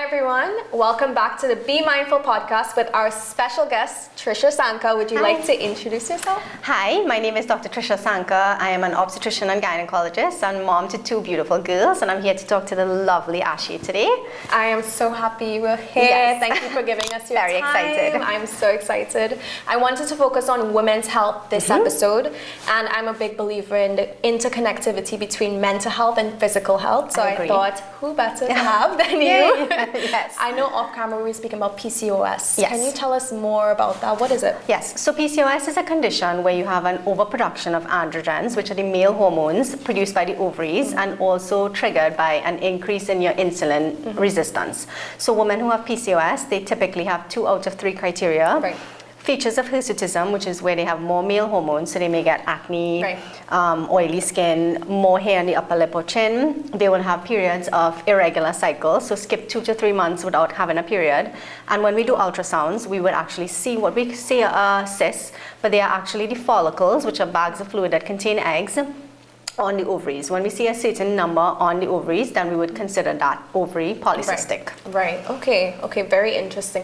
Hi everyone, welcome back to the Be Mindful podcast with our special guest, Trisha Sankar. Would you like to introduce yourself? Hi, my name is Dr. Trisha Sankar. I am an obstetrician and gynecologist and mom to two beautiful girls, and I'm here to talk to the lovely Ashi today. I am so happy you were here. Yes. Thank you for giving us your Very time. excited. I'm so excited. I wanted to focus on women's health this episode, and I'm a big believer in the interconnectivity between mental health and physical health. So I thought, who better to have than you? Yes. I know off camera we were speaking about PCOS. Yes. Can you tell us more about that? What is it? Yes, so PCOS is a condition where you have an overproduction of androgens, which are the male hormones produced by the ovaries and also triggered by an increase in your insulin resistance. So women who have PCOS, they typically have 2 out of 3 criteria. Right. Features of hirsutism, which is where they have more male hormones, so they may get acne, Right. oily skin, more hair on the upper lip or chin. They will have periods of irregular cycles, so skip 2 to 3 months without having a period. And when we do ultrasounds, we would actually see what we say are cysts, but they are actually the follicles, which are bags of fluid that contain eggs on the ovaries. When we see a certain number on the ovaries, then we would consider that ovary polycystic. Right. Okay. Very interesting.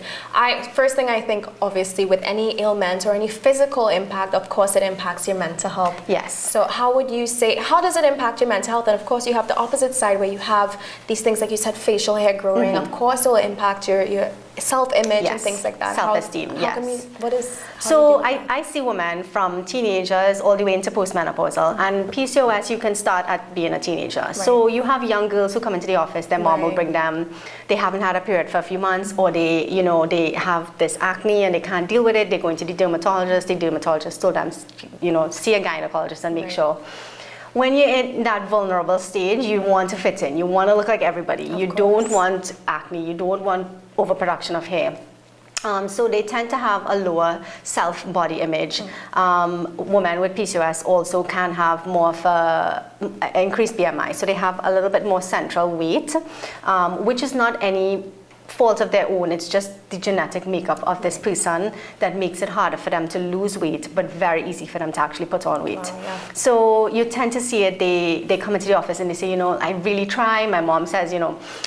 First thing I think, obviously, with any ailment or any physical impact, of course, it impacts your mental health. Yes. So how would you say, how does it impact your mental health? And of course, you have the opposite side where you have these things, like you said, facial hair growing. Of course, it will impact your self-image and things like that. Self-esteem, So I see women from teenagers all the way into postmenopausal, and PCOS you can start at being a teenager. Right. So you have young girls who come into the office, their mom will bring them, they haven't had a period for a few months, or they have this acne and they can't deal with it, they're going to the dermatologist told them, see a gynecologist and make sure. When you're in that vulnerable stage, you want to fit in, you want to look like everybody. You don't want acne, you don't want overproduction of hair. So they tend to have a lower self-body image. Women with PCOS also can have more of an increased BMI. So they have a little bit more central weight, which is not any fault of their own. It's just the genetic makeup of this person that makes it harder for them to lose weight, but very easy for them to actually put on weight. Wow, yeah. So you tend to see it, they come into the office and they say, I really try. My mom says,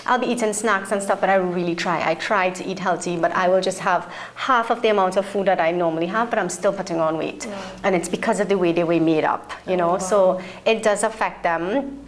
I'll be eating snacks and stuff, but I really try. I try to eat healthy, but I will just have half of the amount of food that I normally have, but I'm still putting on weight. And it's because of the way they were made up, So it does affect them.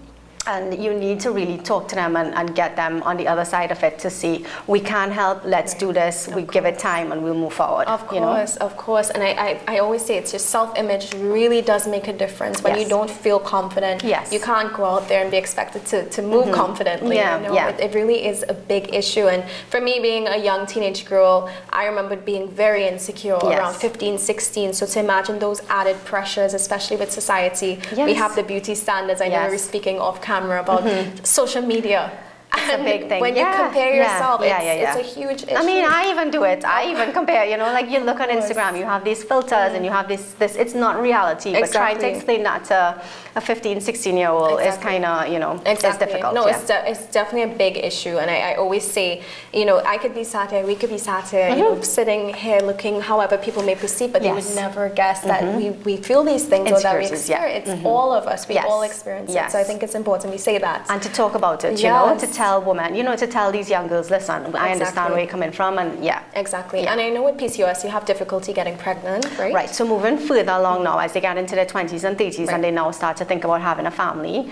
And you need to really talk to them and get them on the other side of it to see, we can help, let's do this, we give it time and we'll move forward. Of course. And I always say it's your self-image really does make a difference. When you don't feel confident, you can't go out there and be expected to move confidently. It really is a big issue. And for me, being a young teenage girl, I remember being very insecure around 15, 16. So to imagine those added pressures, especially with society, we have the beauty standards. I know we were speaking off camera about social media. It's a big thing. When you compare yourself, it's a huge issue. I mean, I even do it. I even compare, like you look on Instagram, you have these filters and you have this, it's not reality, but trying to explain that to a 15, 16-year-old is kind of, it's difficult. No, it's definitely a big issue. And I always say, I could be sat here, we could be sat here, sitting here looking however people may perceive, but they would never guess that we feel these things or that we experience. It's all of us. We all experience it. So I think it's important we say that. And to talk about it, to tell women, to tell these young girls, listen, I understand where you're coming from, and Exactly. And I know with PCOS, you have difficulty getting pregnant, right? Right. So moving further along now, as they get into their 20s and 30s, and they now start to think about having a family,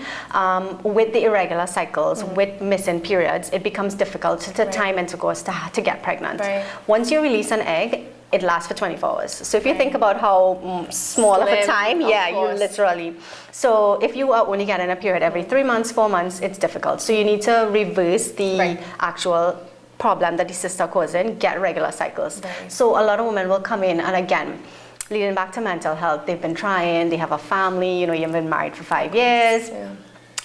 with the irregular cycles, with missing periods, it becomes difficult to time intercourse to get pregnant. Once you release an egg, it lasts for 24 hours. So if you think about how small of a time, you literally. So if you are only getting a period every 3 months, 4 months, it's difficult. So you need to reverse the actual problem that the cysts are causing, get regular cycles. So a lot of women will come in, and again, leading back to mental health, they've been trying, they have a family, you've been married for 5 years.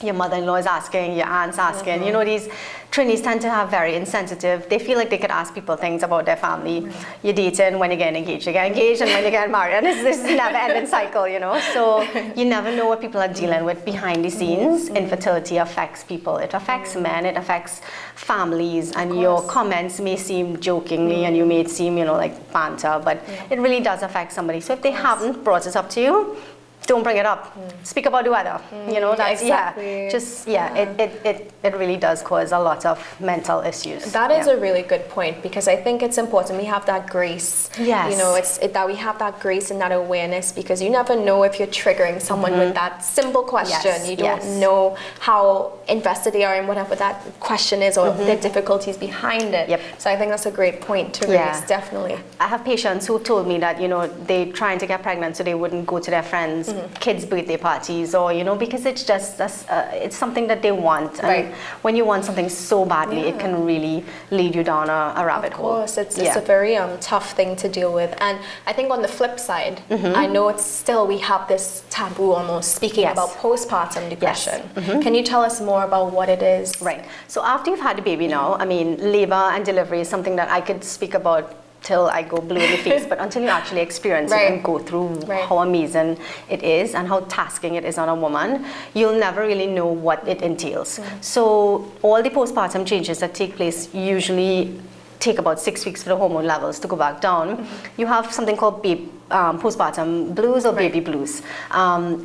Your mother-in-law is asking, your aunt's asking. These Trinis tend to have very insensitive. They feel like they could ask people things about their family. You're dating, when you get engaged, and when you get married. And this is a never-ending cycle, So you never know what people are dealing with behind the scenes. Infertility affects people. It affects men. It affects families. And your comments may seem jokingly, and you may seem, like banter, but it really does affect somebody. So if they haven't brought it up to you, don't bring it up. Speak about the weather. You know, that's exactly. It really does cause a lot of mental issues. That is a really good point, because I think it's important we have that grace. Yes. You know, that we have that grace and that awareness, because you never know if you're triggering someone with that simple question. Yes. You don't know how invested they are in whatever that question is, or the difficulties behind it. Yep. So I think that's a great point to raise, definitely. I have patients who told me that, you know, they're trying to get pregnant so they wouldn't go to their friends' kids' birthday parties, or, you know, because it's just, it's something that they want. And when you want something so badly, it can really lead you down a rabbit hole. Of course, it's a very tough thing to deal with. And I think on the flip side, I know it's still, we have this taboo almost speaking about postpartum depression. Can you tell us more about what it is? Right. So after you've had a baby now, I mean, labor and delivery is something that I could speak about till I go blue in the face, but until you actually experience it and go through how amazing it is and how tasking it is on a woman, you'll never really know what it entails. So all the postpartum changes that take place usually take about 6 weeks for the hormone levels to go back down. You have something called postpartum blues or baby blues.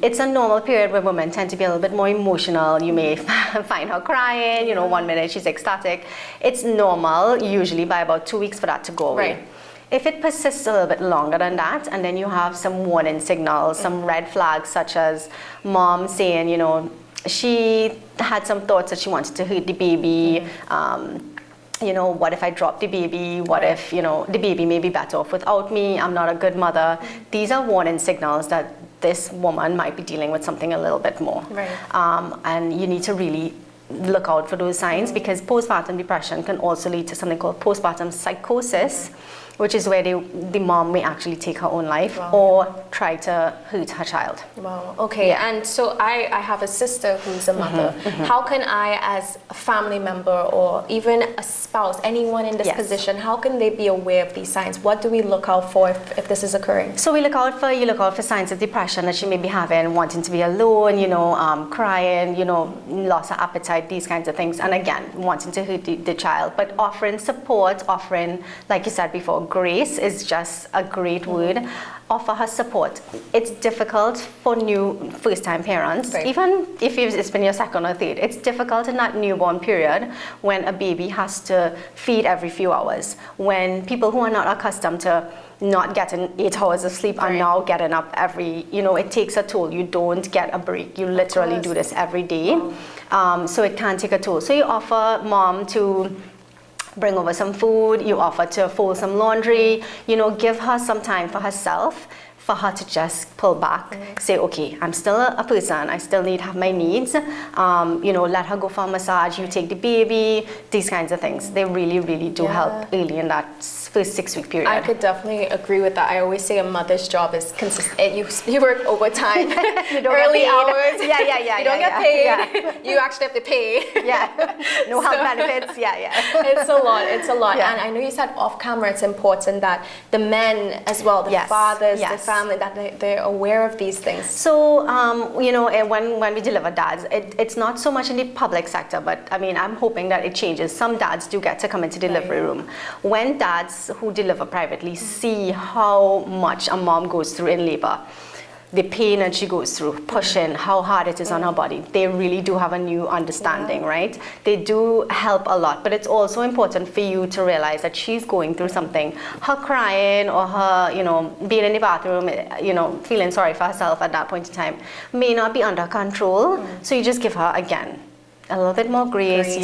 It's a normal period where women tend to be a little bit more emotional. You may find her crying, you know, 1 minute she's ecstatic. It's normal usually by about 2 weeks for that to go away. If it persists a little bit longer than that, and then you have some warning signals, some red flags, such as mom saying, you know, she had some thoughts that she wanted to hurt the baby, you know, what if I drop the baby? What if, you know, the baby may be better off without me? I'm not a good mother. These are warning signals that this woman might be dealing with something a little bit more. And you need to really look out for those signs, because postpartum depression can also lead to something called postpartum psychosis, which is where the mom may actually take her own life or try to hurt her child. Wow, okay. And so I have a sister who's a mother. How can I, as a family member or even a spouse, anyone in this position, how can they be aware of these signs? What do we look out for if this is occurring? So you look out for signs of depression that she may be having, wanting to be alone, you know, crying, you know, loss of appetite, these kinds of things. And again, wanting to hurt the child, but offering support, offering, like you said before, grace is just a great word. Offer her support. It's difficult for new first-time parents, even if it's been your second or third. It's difficult in that newborn period when a baby has to feed every few hours, when people who are not accustomed to not getting 8 hours of sleep are now getting up every, you know, it takes a toll. You don't get a break. You literally do this every day. So it can take a toll. So you offer mom to bring over some food, you offer to fold some laundry, you know, give her some time for herself, for her to just pull back, say, okay, I'm still a person, I still need to have my needs, you know, let her go for a massage, you take the baby, these kinds of things. They really, really do help early in that first 6 week period. I could definitely agree with that. I always say a mother's job is consistent. You work overtime, you don't early get paid. Hours. You don't get paid. You actually have to pay. No health benefits. It's a lot. It's a lot. And I know you said off camera it's important that the men as well, the fathers, the family, that they're aware of these things. So, you know, when we deliver dads, it's not so much in the public sector, but I mean, I'm hoping that it changes. Some dads do get to come into the delivery room. When dads who deliver privately see how much a mom goes through in labor, the pain that she goes through, pushing, how hard it is on her body, they really do have a new understanding, right? They do help a lot, but it's also important for you to realize that she's going through something. Her crying or her, you know, being in the bathroom, you know, feeling sorry for herself at that point in time may not be under control. So you just give her, again, a little bit more grace.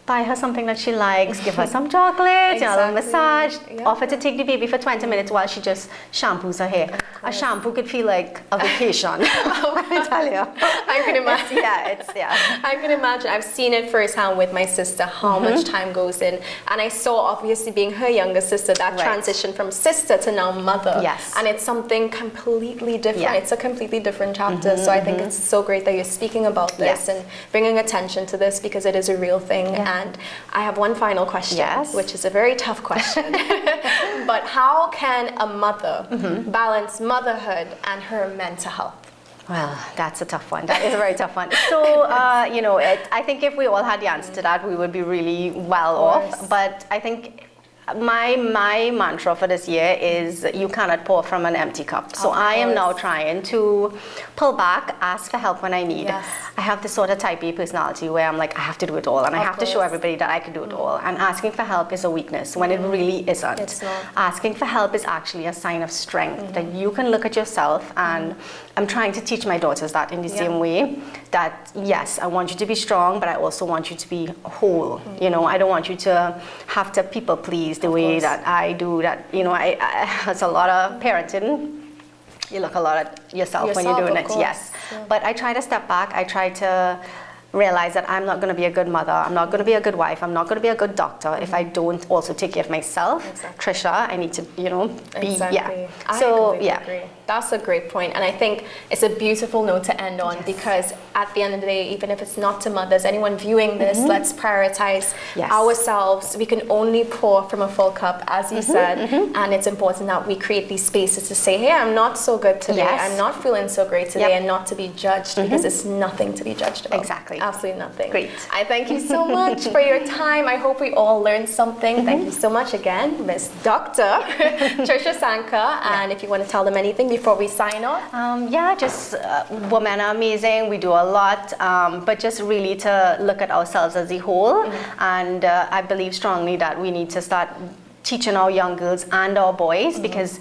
Buy her something that she likes, give her some chocolate, you know, a little massage, offer to take the baby for 20 minutes while she just shampoos her hair. A shampoo could feel like a vacation. I tell you. I can imagine. I can imagine. I've seen it firsthand with my sister, how much time goes in. And I saw, obviously, being her younger sister, that transition from sister to now mother. And it's something completely different. It's a completely different chapter. So I think it's so great that you're speaking about this and bringing attention to this, because it is a real thing. And I have one final question, which is a very tough question. But how can a mother balance motherhood and her mental health? Well, that's a tough one. That is a very tough one. So, you know, I think if we all had the answer to that, we would be really well off. But I think my mantra for this year is you cannot pour from an empty cup. So I am now trying to pull back, ask for help when I need. Yes. I have this sort of type A personality where I'm like, I have to do it all, and I have to show everybody that I can do it all. And asking for help is a weakness when it really isn't. It's not. Asking for help is actually a sign of strength, that you can look at yourself, and I'm trying to teach my daughters that in the same way, that yes, I want you to be strong, but I also want you to be whole. You know, I don't want you to have to people please the way that I do. That, you know, it's a lot of parenting. You look a lot at yourself when you're doing it. Yes. Yeah. But I try to step back. I try to realize that I'm not going to be a good mother. I'm not going to be a good wife. I'm not going to be a good doctor if I don't also take care of myself. Exactly. Trisha, I need to, you know, be, exactly. So, I agree. That's a great point. And I think it's a beautiful note to end on, because at the end of the day, even if it's not to mothers, anyone viewing this, let's prioritize ourselves. We can only pour from a full cup, as you said. And it's important that we create these spaces to say, hey, I'm not so good today. I'm not feeling so great today, and not to be judged, because it's nothing to be judged about. Exactly. Absolutely nothing. Great. I thank you so much for your time. I hope we all learned something. Thank you so much again, Miss Dr. Trisha Sankar. And if you want to tell them anything before we sign off. Women are amazing. We do a lot, but just really to look at ourselves as a whole. And I believe strongly that we need to start teaching our young girls and our boys, because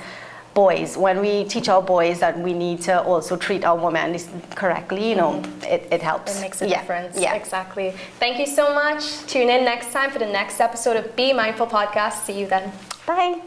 boys, when we teach our boys that we need to also treat our women correctly, you know, it helps. It makes a difference. Yeah, exactly. Thank you so much. Tune in next time for the next episode of Be Mindful Podcast. See you then. Bye.